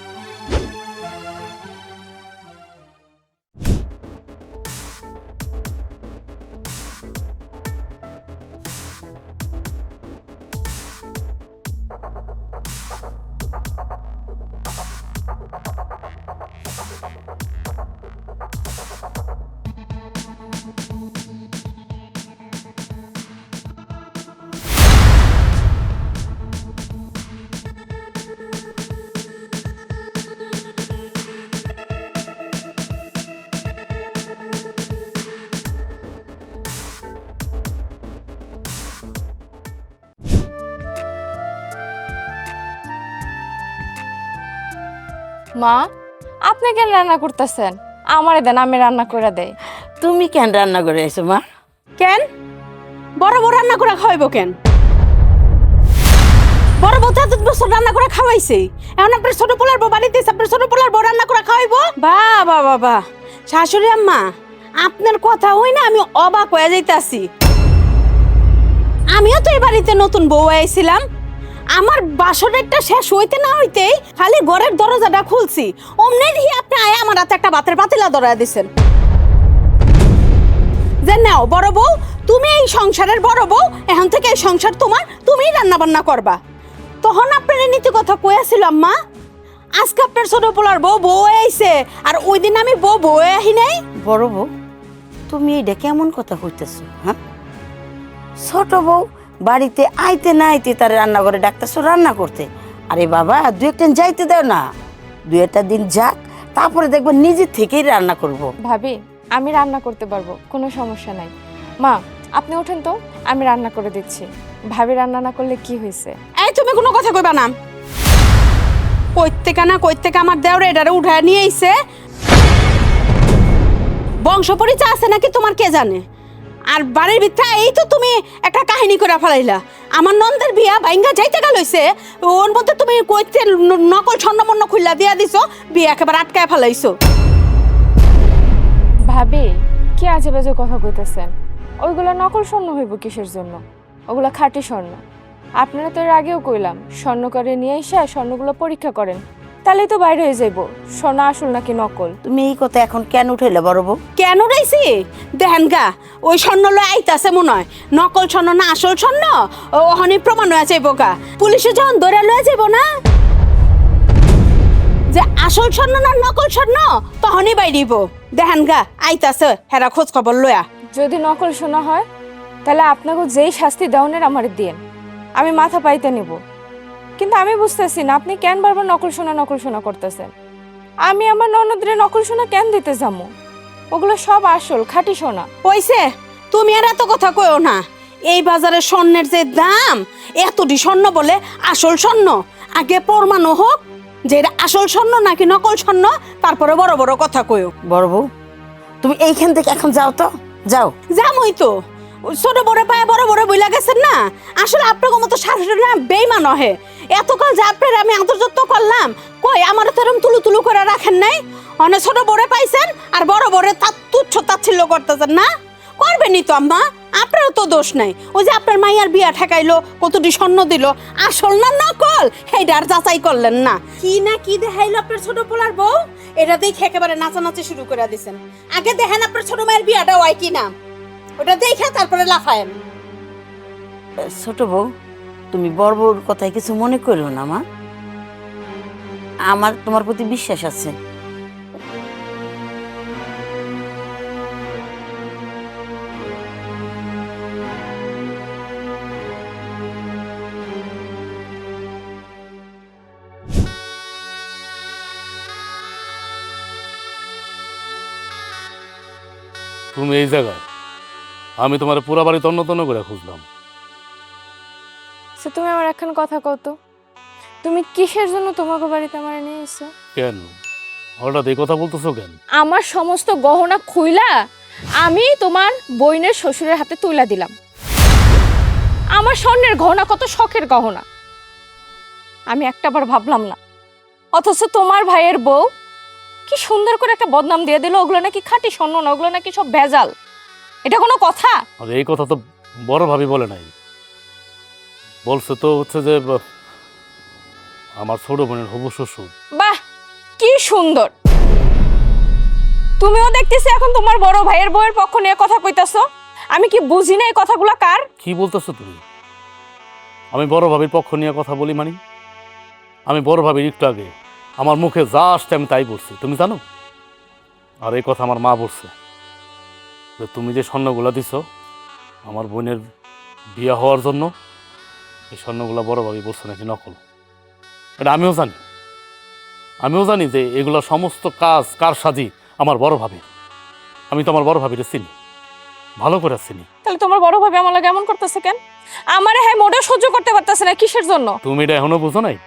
মা, আপনি কেন রান্না করতেছেন? আমারে দেন, আমি রান্না করে দেই। তুমি কেন রান্না করে এসো মা? কেন বড় বড় রান্না করে খাওয়াইবো কেন? বড় বউ তো 7 বছর রান্না করে খাওয়াইছে, এখন আপনার ছোট পোলার বউ বাড়িতে এসে আপনার ছোট পোলার বউ রান্না করে খাওয়াইবো? বাবা বাবা, শাশুড়ি আম্মা আপনার কথা হই না আমি অবাক হয়ে যাইতাছি। আমিও তো এই বাড়িতে নতুন বউ আইছিলাম, আমার বাসরেরটা শেষ হইতে না হইতেই খালি ঘরের দরজাটা খুলছি, অমনি দিয়ে আপনি আয় আমার হাতে একটা ভাতের পাতিলা ধরায় দিছেন যে নাও বড় বউ, তুমি এই সংসারের বড় বউ, এখন থেকে এই সংসার তোমার, তুমিই রান্না বান্না করবা। তখন আপনার এই নীতি কথা কইয়াছিল আম্মা, আজকে আপনার ছোট পোলার বউ বউ আইছে, আর ওই দিন আমি বউ বউ আহি নাই। বড় বউ, তুমি এটা কেমন কথা কইতেছো? হ্যাঁ, ছোট বউ বাড়িতে আইতে না আইতে তার রান্নাঘরে ডাকতেছো রান্না করতে। আরে বাবা, 2 একদিন যাইতে দাও না, 2 দিন যাক, তারপরে দেখবো নিজে থেকেই রান্না করব। ভাবি, আমি রান্না করতে পারবো, কোনো সমস্যা নাই। মা, আপনি ওঠেন তো, আমি রান্না করে দিচ্ছি। ভাবি রান্না না করলে কি হয়েছে? এই তুমি কোনো কথা কইবা না, কইতে আমার দেওরে এটারে উঠায় নিয়ে আইছে। বংশ পরিচয় আছে নাকি তোমার কে জানে? আর বাড়ির ভিতরে এই তো তুমি একটা কাহিনী করে ফেলাইলা, আমার নন্দের বিয়া ভাইঙ্গা যাইতে গেল হইছে, ওর মধ্যে তুমি কইতে নকল স্বর্ণমন্য খুললা দিয়া দিছো, বিয়া একেবারে আটকায় ফেলাইছো। ভাবি, কি আজে বাজে কথা কইতেছেন? ওইগুলা নকল স্বর্ণ হইব কিসের জন্য? ওগুলা খাঁটি স্বর্ণ। আপনারা তো এর আগেও কইলাম, স্বর্ণ করে নিয়ে এসে স্বর্ণগুলো পরীক্ষা করেন, তাহলেই তো বাইরে হয়ে যাইব স্বর্ণ আসল নাকি নকল। তুমি এই কথা এখন কেন উঠাইলে বড় বউ? কেন রাইছি দেখেন গা, ওই স্বর্ণ লয় আইতাছে মনে হয়, নকল স্বর্ণ না আসল স্বর্ণ ওখানে প্রমাণ হয়ে যাইব গা। পুলিশে যখন ধরে লয়ে যাইব না যে আসল স্বর্ণ না নকল স্বর্ণ, তখনই বাইরিব। দেখেন গা আইতাছে হেরা খোঁজ খবর লয়া। যদি নকল সোনা হয় তাহলে আপনাকে যেই শাস্তি দেওয়ানের আমার দিন, আমি মাথা পাইতে নেব। কিন্তু আমি বুঝতেছি না আপনি কেন বারবার নকল সোনা করতেছেন। আমি আমার ননদরে নকল সোনা কেন দিতে যাবো? ওগুলো সব আসল খাঁটি সোনা। হইছে, তুমি আর এত কথা কইও না। এই বাজারে স্বর্ণের যে দাম, এতটি স্বর্ণ বলে আসল স্বর্ণ। আগে প্রমাণ হোক যে এটা আসল স্বর্ণ নাকি নকল স্বর্ণ, তারপরে বড় বড় কথা কইও। বড় বউ, তুমি এইখান থেকে এখন যাও তো, যাও। জামই তো ছোট বড় পায়ে বড় বড় বইলা গেছেন না। আসলে আপনার মতো শাশুড়ি না বেইমান নহে। এতকাল যে আপনার আমি আন্তর্যত্ব করলাম, কই আমার তো এরকম তুলু তুলু করে রাখেন নাই। অনেক ছোট বড় পাইছেন আর বড় বড় তার তুচ্ছ তাচ্ছিল্য করতেছেন না। করবেনই তো আম্মা, আপনারও তো দোষ নাই। ওই যে আপনার মাইয়ার বিয়া ঠেকাইলো, কতটি স্বর্ণ দিল, আসল না নকল সেইটা আর যাচাই করলেন না। কি না কি দেখাইলো আপনার ছোট পোলার বউ, এটা দেখে একেবারে নাচানাচি শুরু করে দিছেন। আগে দেখেন আপনার ছোট মায়ের বিয়াটা হয় কি না, ওটা দেখে তারপরে লাফায়েন। ছোট বউ, তুমি বড় বউর কথায় কিছু মনে করো না মা, আমার তোমার প্রতি বিশ্বাস আছে। তুমি এই জায়গায়, আমি তোমার পুরা বাড়ি তন্ন তন্ন করে খুঁজলাম। সে তুমি আমার এখন কথা কত, তুমি কিসের জন্য তোমাকে বাড়িতে আমার নিয়ে এসো? কেন হঠাৎ এই কথা বলতেছো কেন? আমার সমস্ত গহনা খুইলা আমি তোমার বইনের শ্বশুরের হাতে তুইলা দিলাম। আমার স্বর্ণের গহনা কত শখের গহনা, আমি একটাবার ভাবলাম না। অথচ তোমার ভাইয়ের বউ কি সুন্দর করে একটা বদনাম দিয়ে দিল, ওগুলো নাকি খাঁটি স্বর্ণ না, ওগুলো নাকি সব ভেজাল। এটা কোনো কথা? আর এই কথা তো বড় ভাবি বলে নাই, বলছে তো হচ্ছে যে আমার ছোট বোনের হবু শ্বশুর। বাহ, কি সুন্দর! তুমিও দেখতেছি এখন তোমার বড় ভাইয়ের বউয়ের পক্ষ নিয়ে কথা কইতাছো। আমি কি বুঝি না এই কথাগুলো কার? কি বলতেছো তুমি? আমি বড় ভাবির পক্ষ নিয়ে কথা বলি মানে? আমি বড় ভাবির একটু আগে আমার মুখে যা আসছে আমি তাই বলছি, তুমি জানো? আর এই কথা আমার মা বলছে যে তুমি যে স্বর্ণগুলা দিছো আমার বোনের বিয়ে হওয়ার জন্য, এই স্বর্ণগুলা বড় ভাবি বলছে নাকি নকল। এটা আমিও জানি যে এগুলো সমস্ত কাজ কার সাজি আমার বড় ভাবির। আমি তো আমার বড় ভাবিরে চিনি, ভালো করে চিনি। তাহলে তোমার বড় ভাই আমার লাগে এমন করতেছে কেন? আমারে হ্যাঁ মোটেও সহ্য করতে পারতেছে না, কিসের জন্য? তুমি এটা এখনো বুঝো নাই?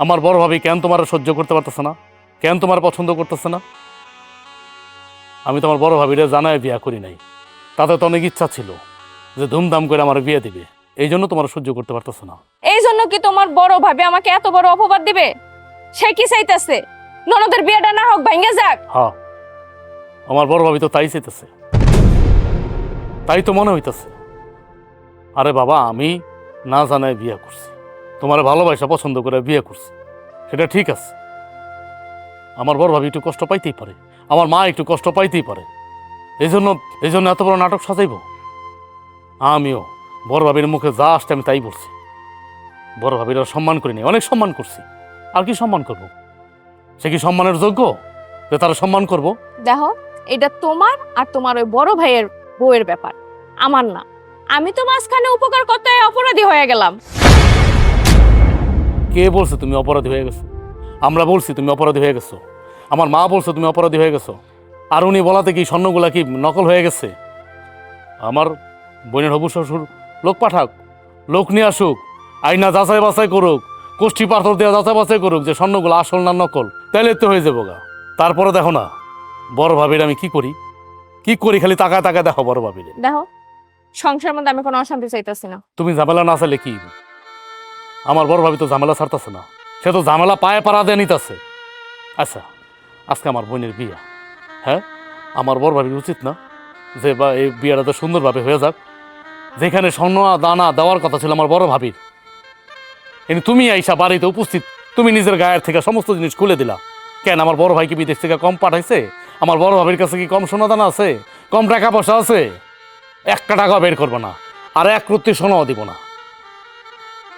আমার বড় ভাবি কেন তোমার সহ্য করতে পারতেছে না, কেন তোমার পছন্দ করতেছে না? আমি তোমার বড় ভাবিরে জানায় বিয়া করি নাই, তাতে তো অনেক ইচ্ছা ছিল যে ধুমধাম করে আমার বিয়ে দিবে, এই জন্য তোমার সহ্য করতে পারতেছে না। এই জন্য কি তোমার বড় ভাবে আমাকে এত বড় অপবাদ দিবে? সে কি চাইতেছে ননদের বিয়েটা না হোক, ভাঙে যাক? হ্যাঁ, আমার বড় ভাবি তো তাই চাইতেছে, তাই তো মনে হইতেছে। আরে বাবা, আমি না জানায় বিয়ে করছি, তোমার ভালোবাসা পছন্দ করে বিয়ে করছি, সেটা ঠিক আছে। আমার বড় ভাবি একটু কষ্ট পাইতেই পারে, আমার মা একটু কষ্ট পাইতেই পারে, এই জন্য এত বড় নাটক সাজাইব? আমিও বড় ভাবির মুখে যা আসছে আমি তাই বলছি। বড় ভাবির সম্মান করিনি, অনেক সম্মান করছি, আর কি সম্মান করব? সে কি সম্মানের যোগ্য যে তারা সম্মান করব? দেখো, এটা তোমার আর তোমার ওই বড় ভাইয়ের বউয়ের ব্যাপার, আমার না। আমি তো মাঝখানে উপকার করতে অপরাধী হয়ে গেলাম। কে বলছে তুমি অপরাধী হয়ে গেছো? আমরা বলছি তুমি অপরাধী হয়ে গেছো, আমার মা বলছে তুমি অপরাধী হয়ে গেছো, আর উনি বলাতে কি স্বর্ণগুলা কি নকল হয়ে গেছে? আমার বোনের হবু শ্বশুর লোক পাঠাক, লোক নিয়ে আসুক, আইনা যাচাই বাছাই করুক, কোষ্ঠী পাথর দেওয়া যাচাই বাছাই করুক যে স্বর্ণগুলো আসল না নকল, তাইলে তো হয়ে যাবো গা। তারপরে দেখো না বড় ভাবির আমি কি করি, খালি তাকায় তাকায় দেখো বড় ভাবির। দেখো, সংসারের মধ্যে আমি কোনো অশান্তি চাইতেছি না। তুমি ঝামেলা না চাইলে কি? আমার বড় ভাবি তো ঝামেলা ছাড়তেছে না, সে তো ঝামেলা পায়ে পাড়া দিয়ে নিতেছে। আচ্ছা, আজকে আমার বোনের বিয়া, হ্যাঁ, আমার বড় ভাবির উচিত না যে বা এই বিয়েটা তো সুন্দরভাবে হয়ে যাক? যেখানে স্বর্ণ দানা দেওয়ার কথা ছিল আমার বড় ভাবির, কিন্তু তুমি আইসা বাড়িতে উপস্থিত, তুমি নিজের গায়ের থেকে সমস্ত জিনিস খুলে দিলা। কেন আমার বড় ভাই কি বিদেশ থেকে কম পাঠাইছে? আমার বড় ভাবির কাছে কি কম সোনা দানা আছে, কম টাকা পয়সা আছে? একটা টাকা বের করবো না, আর এক রত্তি সোনাও দিব না।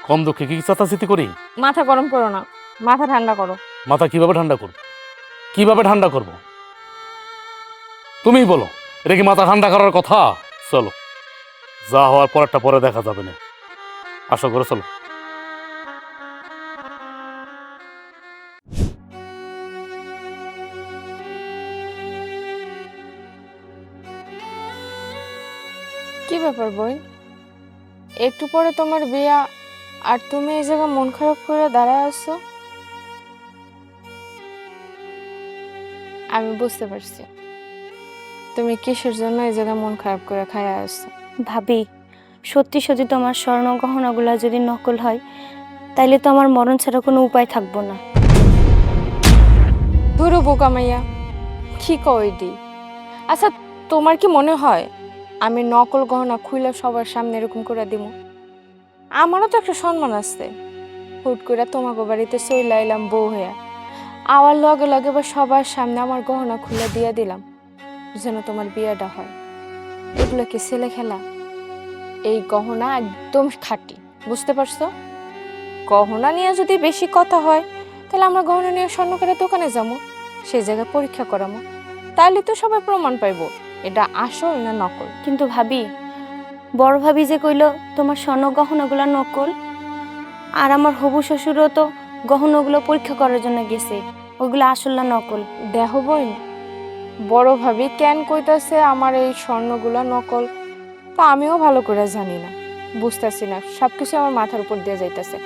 কম দুঃখে কি চাতাচিতি করি? মাথা গরম করো না, মাথা ঠান্ডা করো। মাথা কিভাবে ঠান্ডা করব? তুমিই বলো, এটা কি মাথা ঠান্ডা করার কথা? চলো, যা হওয়ার পরেরটা পরে দেখা যাবে না, আশা করে চলো। কি ব্যাপার বই, একটু পরে তোমার বিয়া, আর তুমি এই জায়গায় মন খারাপ করে দাঁড়ায় আছো? আমি বুঝতে পারছি তুমি কিসের জন্য এই জায়গায় মন খারাপ করে খায়া আসছো। ভাবি, সত্যি সত্যি তোমার স্বর্ণ গহনাগুলো যদি নকল হয় তাইলে তো আমার মরণ ছাড়া কোনো উপায় থাকবো না। ধরো বোকা মাইয়া, কি কইডি? আচ্ছা, তোমার কি মনে হয় আমি নকল গহনা খুইলা সবার সামনে এরকম করে দিব? আমারও তো একটা সম্মান আছে। হুট করে তোমাকে বাড়িতে চইলা এলাম বউ হইয়া, আওয়ার লগে লগে বা সবার সামনে আমার গহনা খুলে দিয়ে দিলাম যেন তোমার বিয়েটা হয়। এগুলো কি ছেলে খেলা? এই গহনা একদম খাঁটি, বুঝতে পারছো? গহনা নিয়ে যদি বেশি কথা হয় তাহলে আমরা গহনা নিয়ে স্বর্ণকারের দোকানে যাবো, সেই জায়গায় পরীক্ষা করামো, তাহলে তো সবাই প্রমাণ পাইবো এটা আসল না নকল। কিন্তু ভাবি, বড় ভাবি যে কইলো তোমার স্বর্ণ গহনাগুলো নকল, আর আমার হবু শ্বশুরও তো গহনাগুলো পরীক্ষা করার জন্য গেছে, ওইগুলো আসল না নকল। দেহ বোন, বড় ভাবি কেন কইতাছে আমার এই স্বর্ণগুলা নকল তা আমিও ভালো করে জানি না, বুঝতেছি না। সবকিছু আমার মাথার উপর দিয়ে যাইতেছে।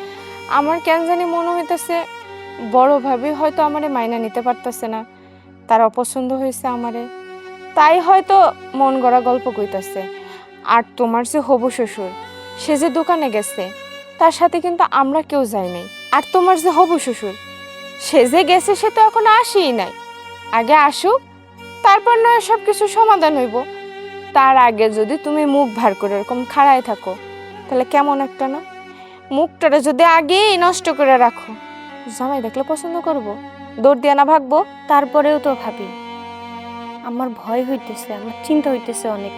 আমার কেন জানি মনে হইতেছে বড় ভাবি হয়তো আমারে মাইনা নিতে পারতেছে না, তার অপছন্দ হয়েছে আমারে, তাই হয়তো মন গড়া গল্প কইতাছে। আর তোমার যে হবু শ্বশুর, সে যে দোকানে গেছে তার সাথে কিন্তু আমরা কেউ যাই নাই। আর তোমার যে হবু শ্বশুর, সে যে গেছে সে তো এখন আসেই নাই। আগে আসুক, তারপর নয় সব কিছু সমাধান হইব। তার আগে যদি তুমি মুখ ভার করে এরকম খাড়ায় থাকো তাহলে কেমন একটা না? মুখটারে যদি আগেই নষ্ট করে রাখো, জামাই দেখলে পছন্দ করবো, দৌড় দিয়া না ভাগবো? তারপরেও তো ভাবি, আমার ভয় হইতেছে, আমার চিন্তা হইতেছে অনেক।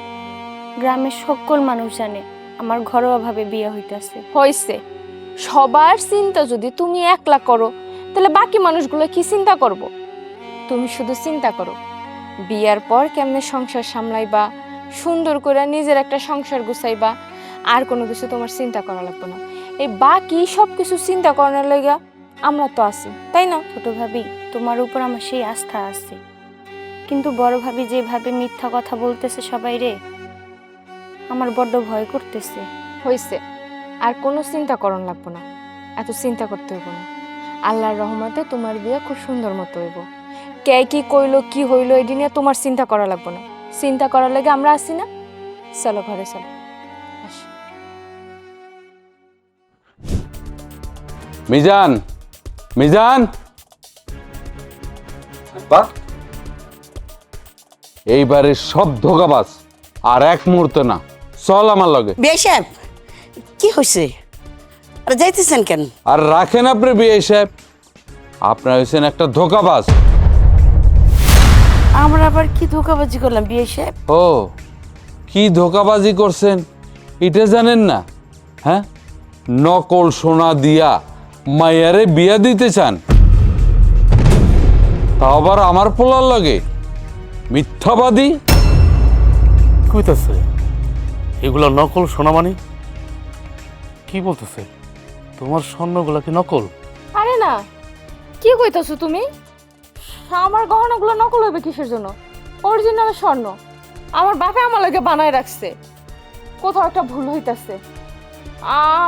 গ্রামের সকল মানুষ জানে আমার ঘরোয়াভাবে বিয়ে হইতেছে। হইছে, সবার চিন্তা যদি তুমি একলা করো তাহলে বাকি মানুষগুলো কি চিন্তা করব? তুমি শুধু চিন্তা করো বিয়ার পর কেমনে সংসার সামলাইবা, সুন্দর করে নিজের একটা সংসার গুছাইবা, আর কোনো কিছু তোমার চিন্তা করা লাগবে না। এই বাকি সব কিছু চিন্তা করার লাগা আমরা তো আছি, তাই না? ছোট ভাবি, তোমার উপর আমার সেই আস্থা আছে, কিন্তু বড় ভাবি যেভাবে মিথ্যা কথা বলতেছে সবাই রে, আমার বড্ড ভয় করতেছে। হইছে, আর কোনো চিন্তা করণ লাগবে না, এত চিন্তা করতে হইব না। আল্লাহর রহমতে তোমার বিয়ে খুব সুন্দর মতো হইব। কে কি কইলো কি হইলো এটি নিয়ে তোমার চিন্তা করা লাগবে না। চিন্তা করার লাগে আমরা আছি না? চলো ঘরে চলো। আসো। মিজান, মিজান, এইবারে সব ধোকাবাজ, আর এক মুহূর্ত না, চল আমার লগে। বিয়ে সাহেব, কি হয়েছে? আর যাইতেছেন কেন? আর রাখেন আপনি বিয়ে সাহেব, আপনার হয়েছেন একটা ধোকাবাজ। আমরা আবার কি ধোকাবাজি করলাম বিয়ে সাহেব? ও, কি ধোকাবাজি করছেন এটা জানেন না? হ্যাঁ, নকল সোনা দিয়া মাইয়ারে বিয়া দিতে চান, তা আবার আমার পোলার লাগে? মিথ্যাবাদী! কইতাছে এগুলা নকল সোনা মানে? কি বলতেছে? তোমার স্বর্ণগুলা কি নকল? আরে না, কি কইতাছো তুমি? আমার গহনাগুলো নকল হইবে কিসের জন্য? অরিজিনাল স্বর্ণ আমার বাপে আমার লাগে বানায় রাখছে। কোথাও একটা ভুল হইতাছে।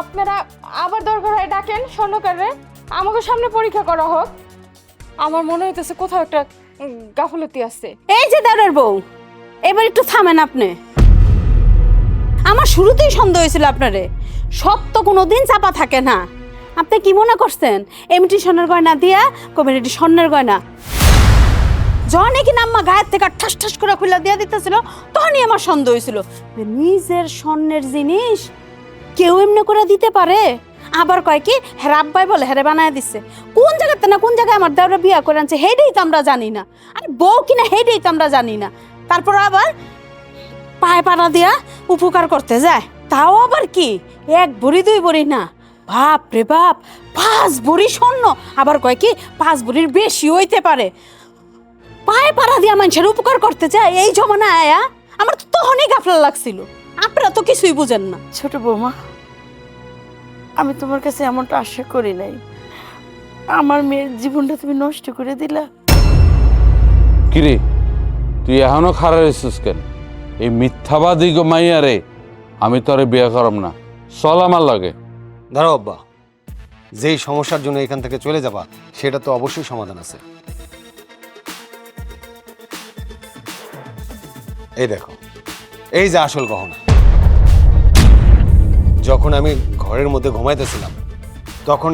আপনারা আবার দরকার হয় ডাকেন স্বর্ণকারে, আমাকে সামনে পরীক্ষা করা হোক। আমার মনে হইতেছে কোথাও একটা গাফলতি আছে। এই যে দাঁড়ার বউ, এবার একটু থামেন আপনি। আমার শুরুতেই সন্দেহ হয়েছিল আপনারে, সব তো কোনোদিন চাপা থাকে না। আপনি কি মনে করছেন এমটি স্বর্ণের গয়না দিয়া কবেন এটি স্বর্ণের গয়না? যখনই কি নাম্মা গায়ের থেকে ঠাস ঠাস করে খুলে দিয়ে দিতেছিল তখনই আমার সন্দেহ হয়েছিল নিজের স্বর্ণের জিনিস কেউ এমনি করে দিতে পারে। আবার কয় কি হেরা আব্বাই বলে হেরে বানায় দিচ্ছে। কোন জায়গাতে না কোন জায়গায় আমার দেওরা বিয়া করে আনছে হেডেই তো আমরা জানি না, আর বউ কিনা হেডেই তো আমরা জানি না। তারপর আবার পায়ে পাড়া দিয়া উপকার করতে যায়, তাও আবার কি এক ভরি দুই ভরি না, বাপ রে বাপ, 5 ভরি স্বর্ণ। আবার কয় কি 5 ভরির বেশি হইতে পারে। পায়ে পাড়া দিয়া মানুষের উপকার করতে যায়, এই জমানা আয়া আমার তো তখনই গাফলা লাগছিল। আপনারা তো কিছুই বুঝেন না। ছোট বৌমা, আমি তোমার কাছে এমনটা আশা করি নাই। আমার মেয়ের জীবনটা তুমি নষ্ট করে দিলা। কিরে, তুই এখনো খারাপ হয়েছিস কেন? এই মিথ্যাবাদী গো মাইয়ারে আমি তোরে বিয়ে করব না, চল আমার লগে। দাঁড়াও আব্বা, যেই সমস্যার জন্য এখান থেকে চলে যাবা সেটা তো অবশ্যই সমাধান আছে। এই দেখো, এই যে আসল গহনা। যখন আমি ঘরের মধ্যে ঘুমাইতেছিলাম তখন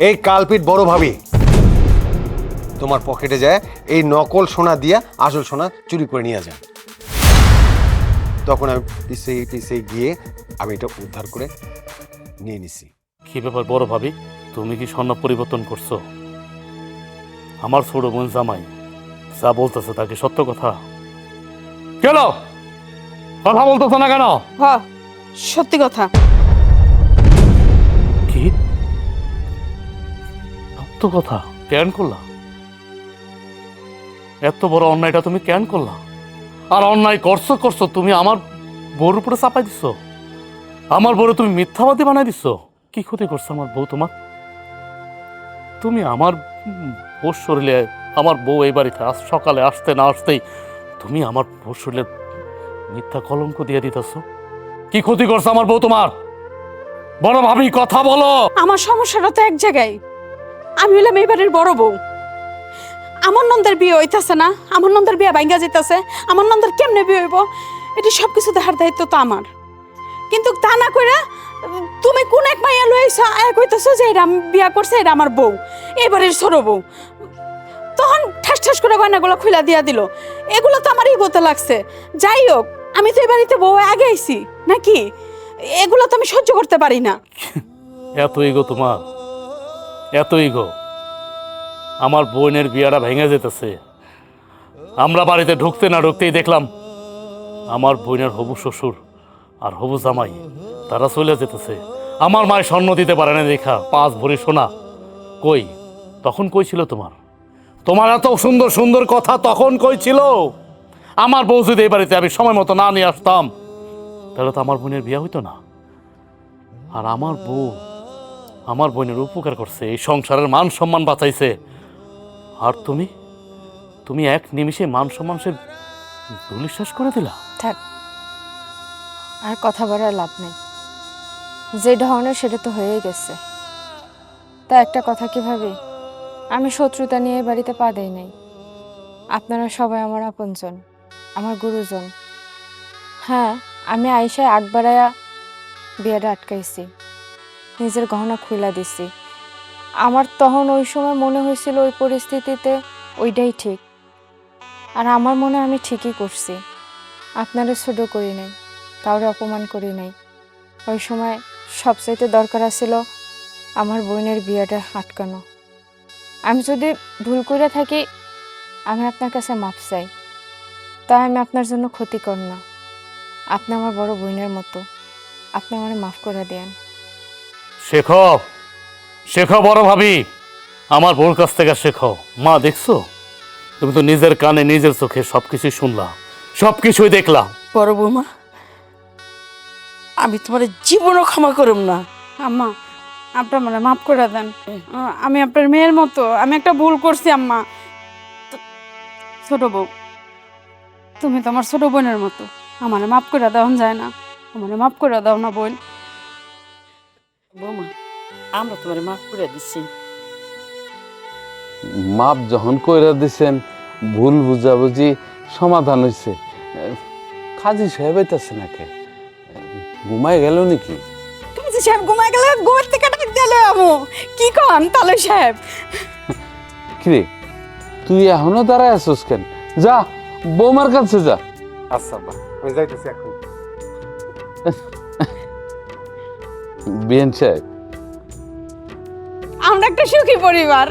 এই কালপিট বড় ভাবি তোমার পকেটে যায় এই নকল সোনা দিয়া আসল সোনা চুরি করে নিয়ে যায়। তখন আমি পিছিয়ে গিয়ে আমি এটা উদ্ধার করে নিয়ে নিছি। কি ব্যাপার বড় ভাবি, তুমি কি স্বর্ণ পরিবর্তন করছো? আমার ছোট বোন জামাই যা বলতেছে তা কি সত্য কথা? কেন কথা বলতেছো না কেন? হ, সত্যি কথা। কি সত্য কথা? কেন করলা? এত বড় অন্যায়টা তুমি কেন করলা? আর অন্যায় করছো তুমি আমার বউর উপরে চাপাই দিছো। আমার বউরে তুমি মিথ্যাবাদী বানাই দিছো। কি ক্ষতি করছে আমার বউ তোমার? তুমি আমার বউর শরীরে, আমার বউ এই বাড়িতে আজ সকালে আসতে না আসতেই তুমি আমার বউর শরীরে মিথ্যা কলঙ্ক দিয়ে দিতেছো। কি ক্ষতি করছে আমার বউ তোমার? বড় ভাবি কথা বলো। আমার সমস্যাটা তো এক জায়গায়। আমি হলাম এই বাড়ির বড় বউ। আমার নন্দের বিয়ে হইতাছে না, আমার নন্দের বিয়ে ভাঙ্গা যেতেছে, আমার নন্দের কেমনে বিয়ে হইব, এটি সবকিছু দেখার দায়িত্ব তো আমার। কিন্তু তা না করে তুমি কোন এক মাইয়া লইছ কইতেছো যে এটা আমি বিয়া করছে, এটা আমার বউ, এই বাড়ির ছোট বউ। তখন ঠাস ঠাস করে বায়নাগুলো খুলে দিয়া দিল। এগুলো তো আমার ইগোতে লাগছে। যাই হোক, আমি তো এই বাড়িতে বউ হয়ে আগে আইছি নাকি, এগুলো তো আমি সহ্য করতে পারি না। এত ইগো তোমার, এত ইগো। আমার বোনের বিয়াটা ভেঙে যেতেছে। আমরা বাড়িতে ঢুকতে না ঢুকতেই দেখলাম আমার বোনের হবু শ্বশুর আর হবু জামাই তারা চলে যেতেছে। আমার মায়ের স্বর্ণ দিতে পারে না দেখা 5 ভরি সোনা। কই তখন কই ছিল তোমার? তোমার এত সুন্দর সুন্দর কথা তখন কই ছিল? আমার বউ যদি এই বাড়িতে আমি সময় মতো না নিয়ে আসতাম তাহলে তো আমার বোনের বিয়ে হইতো না। আর আমার বউ আমার বোনের উপকার করছে, এই সংসারের মান সম্মান বাঁচাইছে। আর তুমি তুমি এক নিমিষে মান সম্মান সে ধুলিশ্বাস করে দিলা। থাক, আর কথা বলার লাভ নেই। যে ধরনের সেটা তো হয়েই গেছে। তা একটা কথা কি ভাবি, আমি শত্রুতা নিয়ে এই বাড়িতে পা দেই নাই। আপনারা সবাই আমার আপনজন, আমার গুরুজন। হ্যাঁ, আমি আইসায় আগ বাড়ায়া বিয়েটা আটকাইছি, নিজের গহনা খুইলা দিছি। আমার তখন ওই সময় মনে হয়েছিল ওই পরিস্থিতিতে ওইটাই ঠিক। আর আমার মনে আমি ঠিকই করছি। আপনারা ছোট করি নাই, কাউরে অপমান করি নাই। ওই সময় সবচাইতে দরকার ছিল আমার বোনের বিয়েটা আটকানো। আমি যদি ভুল করে থাকি আমি আপনার কাছে মাপ চাই। তাই আমি আপনার জন্য ক্ষতিকর না। আপনি আমার বড় বোনের মতো, আপনি আমার মাফ করে দেন। শেখো শেখো বড় ভাবি, আমার বউর কাছ থেকে শেখো। মা দেখছো, তুমি তো নিজের কানে নিজের চোখে সবকিছুই শুনলাম, সবকিছুই দেখলাম। বড় বৌমা, আমি তোমার জীবনও ক্ষমা করব না। আম্মা, আপনার মানে মাফ করে দেন। আমি আপনার মেয়ের মতো, আমি একটা ভুল করছি আম্মা। ছোট বউ, তুমি তো আমার ছোট বোনের মতো, আমার মাফ করে দেওয়া যায় না? আমার মাফ করে দাও না বোন। বৌমা, আমরা তোমার মাফ করে দিচ্ছি। মাপ যখন কইরা দিছেন, ভুল বুঝাবুঝি সমাধান হয়েছে। কাজী সাহেব আইতাছে নাকি? ঘুমায় গেল নাকি? কাজী সাহেব ঘুমায় গেলে ঘুমের থেকে ডাক দিলে আমু কি কন তালুই সাহেব? কিরে, তুই এখনো দাঁড়ায় আছিস কেন? যা বৌমার কাছে যা। আচ্ছা আব্বা, আমি যাইতেছি এখন। বিএন সাহেব, আমরা একটা সুখী পরিবার।